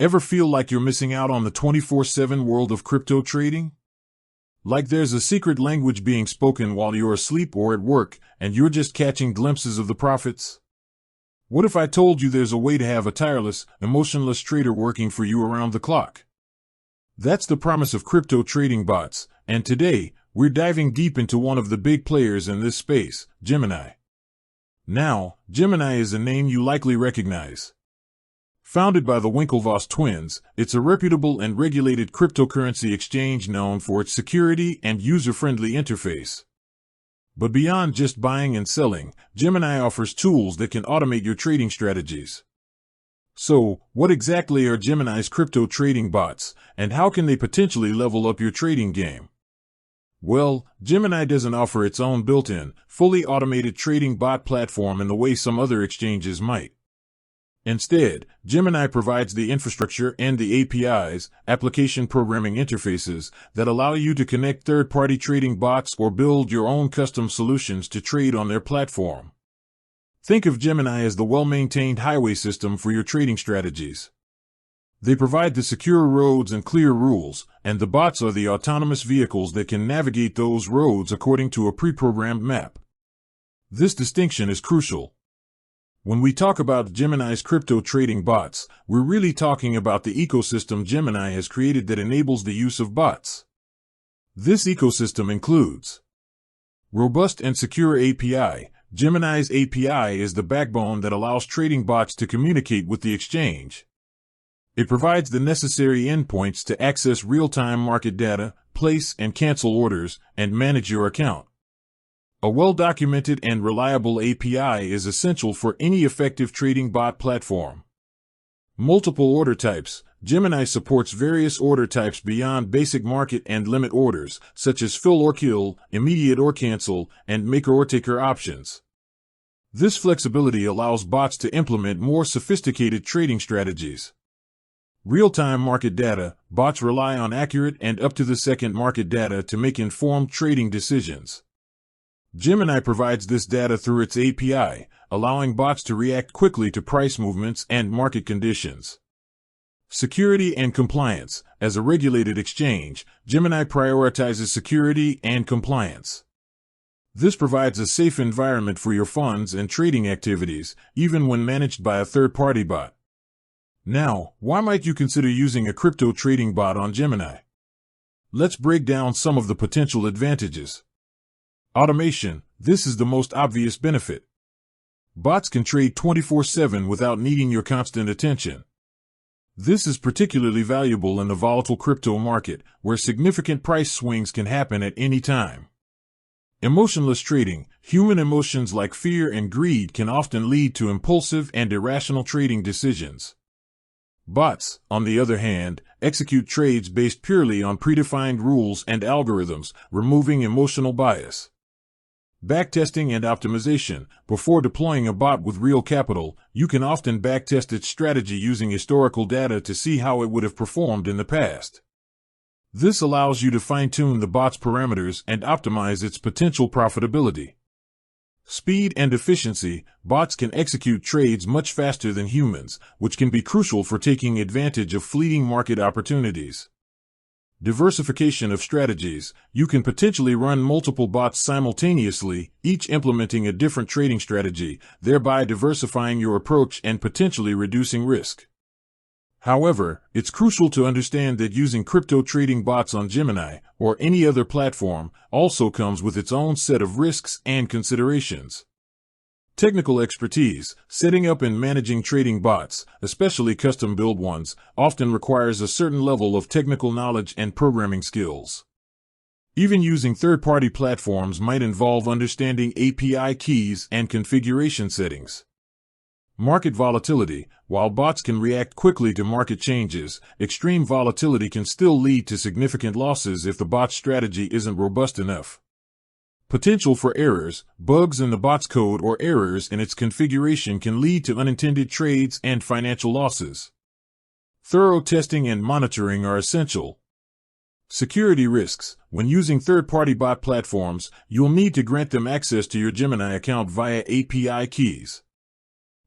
Ever feel like you're missing out on the 24/7 world of crypto trading? Like there's a secret language being spoken while you're asleep or at work, and you're just catching glimpses of the profits? What if I told you there's a way to have a tireless, emotionless trader working for you around the clock? That's the promise of crypto trading bots, and today, we're diving deep into one of the big players in this space, Gemini. Now, Gemini is a name you likely recognize. Founded by the Winklevoss twins, it's a reputable and regulated cryptocurrency exchange known for its security and user-friendly interface. But beyond just buying and selling, Gemini offers tools that can automate your trading strategies. So, what exactly are Gemini's crypto trading bots, and how can they potentially level up your trading game? Well, Gemini doesn't offer its own built-in, fully automated trading bot platform in the way some other exchanges might. Instead, Gemini provides the infrastructure and the APIs, application programming interfaces, that allow you to connect third-party trading bots or build your own custom solutions to trade on their platform. Think of Gemini as the well-maintained highway system for your trading strategies. They provide the secure roads and clear rules, and the bots are the autonomous vehicles that can navigate those roads according to a pre-programmed map. This distinction is crucial. When we talk about Gemini's crypto trading bots, we're really talking about the ecosystem Gemini has created that enables the use of bots. This ecosystem includes robust and secure API. Gemini's API is the backbone that allows trading bots to communicate with the exchange. It provides the necessary endpoints to access real-time market data, place and cancel orders, and manage your account. A well-documented and reliable API is essential for any effective trading bot platform. Multiple order types. Gemini supports various order types beyond basic market and limit orders, such as fill or kill, immediate or cancel, and maker or taker options. This flexibility allows bots to implement more sophisticated trading strategies. Real-time market data. Bots rely on accurate and up-to-the-second market data to make informed trading decisions. Gemini provides this data through its API, allowing bots to react quickly to price movements and market conditions. Security and compliance. As a regulated exchange, Gemini prioritizes security and compliance. This provides a safe environment for your funds and trading activities, even when managed by a third-party bot. Now, why might you consider using a crypto trading bot on Gemini? Let's break down some of the potential advantages. Automation. This is the most obvious benefit. Bots can trade 24/7 without needing your constant attention. This is particularly valuable in the volatile crypto market, where significant price swings can happen at any time. Emotionless trading. Human emotions like fear and greed can often lead to impulsive and irrational trading decisions. Bots, on the other hand, execute trades based purely on predefined rules and algorithms, removing emotional bias. Backtesting and optimization. Before deploying a bot with real capital, you can often backtest its strategy using historical data to see how it would have performed in the past. This allows you to fine-tune the bot's parameters and optimize its potential profitability. Speed and efficiency. Bots can execute trades much faster than humans, which can be crucial for taking advantage of fleeting market opportunities. Diversification of strategies. You can potentially run multiple bots simultaneously, each implementing a different trading strategy, thereby diversifying your approach and potentially reducing risk. However, it's crucial to understand that using crypto trading bots on Gemini, or any other platform, also comes with its own set of risks and considerations. Technical expertise. Setting up and managing trading bots, especially custom-built ones, often requires a certain level of technical knowledge and programming skills. Even using third-party platforms might involve understanding API keys and configuration settings. Market volatility. While bots can react quickly to market changes, extreme volatility can still lead to significant losses if the bot's strategy isn't robust enough. Potential for errors. Bugs in the bot's code or errors in its configuration can lead to unintended trades and financial losses. Thorough testing and monitoring are essential. Security risks. When using third-party bot platforms, you'll need to grant them access to your Gemini account via API keys.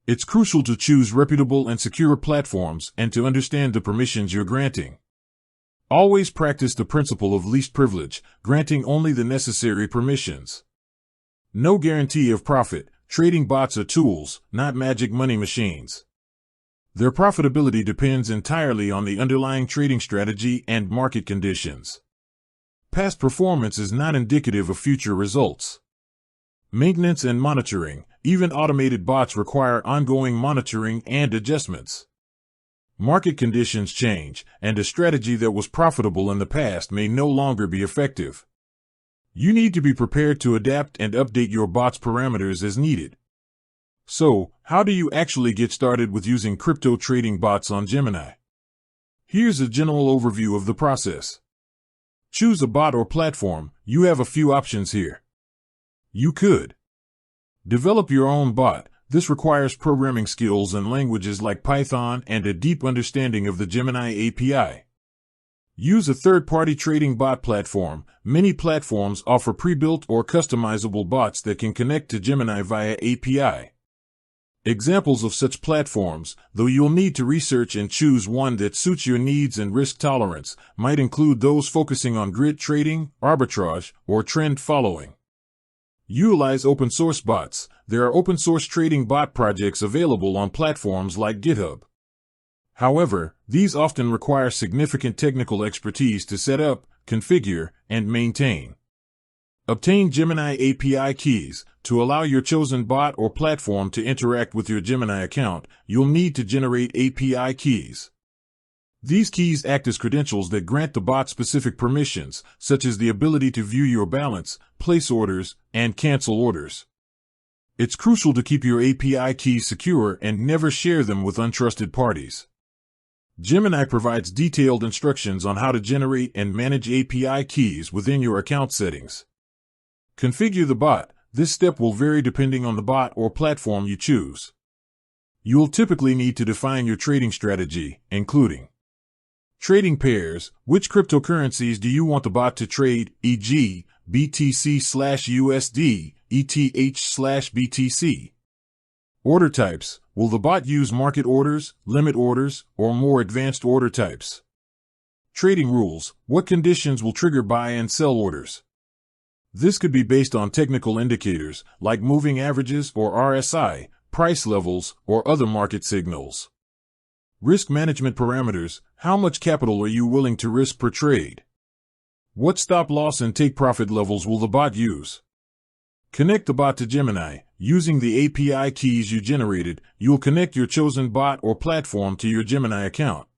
It's crucial to choose reputable and secure platforms and to understand the permissions you're granting. Always practice the principle of least privilege, granting only the necessary permissions. No guarantee of profit. Trading bots are tools, not magic money machines. Their profitability depends entirely on the underlying trading strategy and market conditions. Past performance is not indicative of future results. Maintenance and monitoring. Even automated bots require ongoing monitoring and adjustments. Market conditions change, and a strategy that was profitable in the past may no longer be effective. You need to be prepared to adapt and update your bot's parameters as needed. So, how do you actually get started with using crypto trading bots on Gemini? Here's a general overview of the process. Choose a bot or platform. You have a few options here. You could develop your own bot. This requires programming skills and languages like Python and a deep understanding of the Gemini API. Use a third-party trading bot platform. Many platforms offer pre-built or customizable bots that can connect to Gemini via API. Examples of such platforms, though you'll need to research and choose one that suits your needs and risk tolerance, might include those focusing on grid trading, arbitrage, or trend following. Utilize open source bots. There are open source trading bot projects available on platforms like GitHub. However, these often require significant technical expertise to set up, configure, and maintain. Obtain Gemini API keys. To allow your chosen bot or platform to interact with your Gemini account, you'll need to generate API keys. These keys act as credentials that grant the bot specific permissions, such as the ability to view your balance, place orders, and cancel orders. It's crucial to keep your API keys secure and never share them with untrusted parties. Gemini provides detailed instructions on how to generate and manage API keys within your account settings. Configure the bot. This step will vary depending on the bot or platform you choose. You'll typically need to define your trading strategy, including trading pairs. Which cryptocurrencies do you want the bot to trade, e.g., BTC/USD, ETH/BTC? Order types. Will the bot use market orders, limit orders, or more advanced order types? Trading rules. What conditions will trigger buy and sell orders? This could be based on technical indicators, like moving averages or RSI, price levels, or other market signals. Risk management parameters. How much capital are you willing to risk per trade? What stop loss and take profit levels will the bot use? Connect the bot to Gemini. Using the API keys you generated, you'll connect your chosen bot or platform to your Gemini account.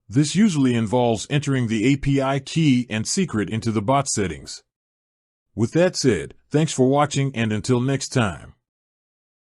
This usually involves entering the API key and secret into the bot settings. With that said, thanks for watching, and until next time.